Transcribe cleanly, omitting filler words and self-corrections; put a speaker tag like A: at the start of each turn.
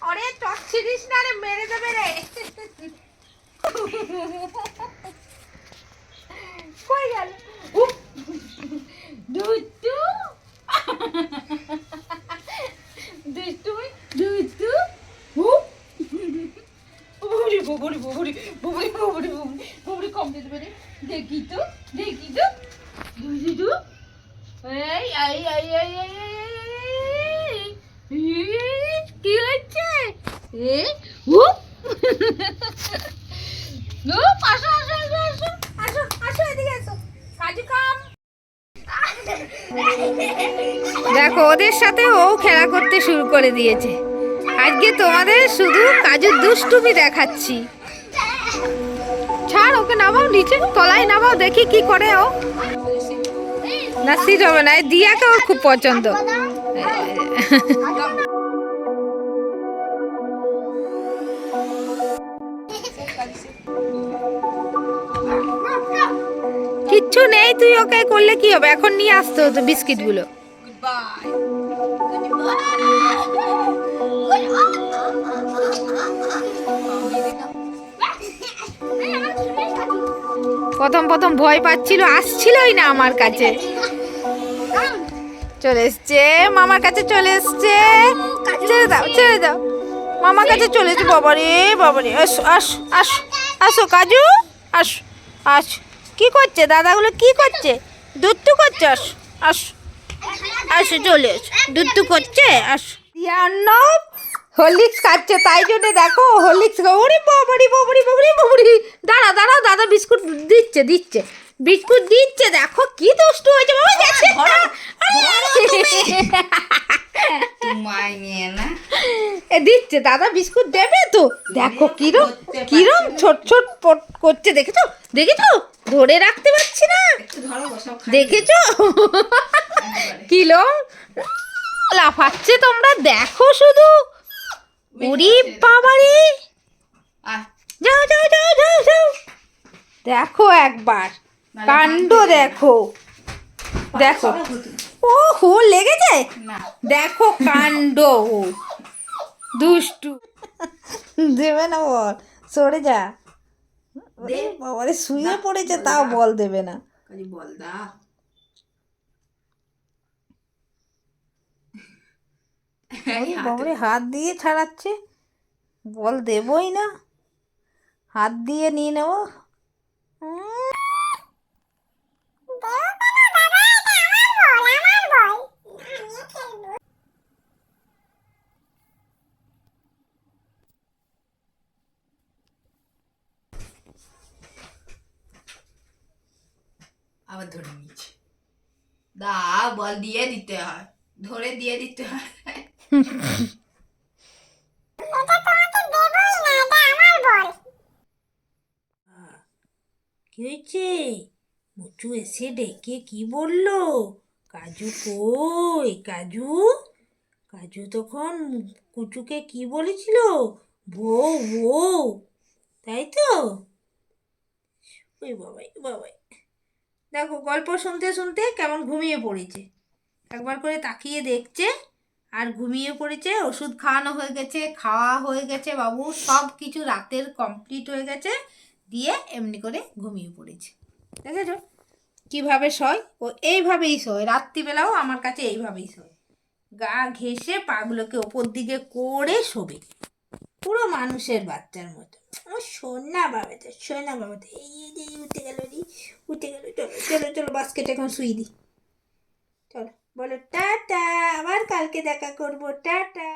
A: আরে চট ছিড়িস না রে, মেরে দেবে রে। কই গেল? দুষ্টু দুষ্টু দুষ্টু। ববুরি ববুরি ববুরি ববুরি ববুরি ববুরি কম দিতে পারে। দেখি তো দুষ্টু। এই আই আই আই আই কি হচ্ছে? এ ও নো, আসো আসো আসো আসো আসো আসো, এদিকে আসো। কাজু কাম। দেখো ওদের সাথে ও খেলা করতে শুরু করে দিয়েছে। আজকে তোমাদের শুধু কাজুর দুষ্টুমি দেখাচ্ছি। ছাড় ওকে, নামাও নিচে, তলায় নামাও, দেখি কি করে ও। না সিট হবে না, দিয়াকে ওর খুব পছন্দ। কিচ্ছু নেই, তুই ওকে করলে কি হবে? এখন নিয়ে আসতে হতো বিস্কিট গুলো। প্রথম ভয় পাচ্ছিল, আসছিলই না আমার কাছে। চলে এসছে মামার কাছে, চলে এসছে। ছেড়ে দাও মামার কাছে চলে এসছে। বাবারে আসো আসো আসো আসো কাজু, আসো আসো। কি করছে দাদাগুলো, কি করছে? দুধটু করছে? আসো আসো আসো, চলে এসো। দুধটু করছে, আসো। অর্ণব হরলিক্স খাচ্ছে, তাই জন্য দেখো হরলিক্স। ওরে বাবারি। দাঁড়া দাদা বিস্কুট দিচ্ছে বিস্কুট দিচ্ছে। দেখো কি দুষ্টু হয়েছে বাবা, গেছে। দিচ্ছে দাদা বিস্কুট দেবে তো। দেখো কিরম ছোট করছে, দেখেছো? ধরে রাখতে পারছি না, দেখেছো? কিরম লাফাচ্ছে, তোমরা দেখো শুধু। ওরে বাবারে, যাও দেখো একবার কাণ্ড, দেখো ও হো লেগেছে। দেখো কাণ্ড, দুষ্টু। দেবে না বল, সরে যা। বাবারে শুয়ে পড়েছে, তাও বল দেবে না। বল দা, বাবারে হাত দিয়ে ছাড়াচ্ছে, বল দেবই না, হাত দিয়ে নিয়ে নেব। আবার ধরে নিচ্ছে, বল দিয়ে দিতে হয়, ধরে দিয়ে দিতে হয়। কি হয়েছে? মুচু এসে ডেকে কি বললো? কাজু কই? কাজু তখন কুচুকে কি বলেছিল? বউ, তাই তো? ওই বাবাই দেখো, গল্প শুনতে কেমন ঘুমিয়ে পড়েছে। একবার করে তাকিয়ে দেখছে আর ঘুমিয়ে পড়েছে। ওষুধ খাওয়ানো হয়ে গেছে, খাওয়া হয়ে গেছে বাবু, সব কিছু রাতের কমপ্লিট হয়ে গেছে, দিয়ে এমনি করে ঘুমিয়ে পড়েছে। দেখেছো কিভাবে শয়? ও এইভাবেই শোয়, রাত্রিবেলাও আমার কাছে এইভাবেই শোয়, গা ঘেঁষে পাগুলোকে ওপর দিকে করে শোবে, পুরো মানুষের বাচ্চার মতো। আমার সোনা বাবাটা এই উঠে গেল। চলো বাস্কেটে এখন শুই দিই। চলো বলো টাটা, আবার কালকে দেখা করবো, টাটা।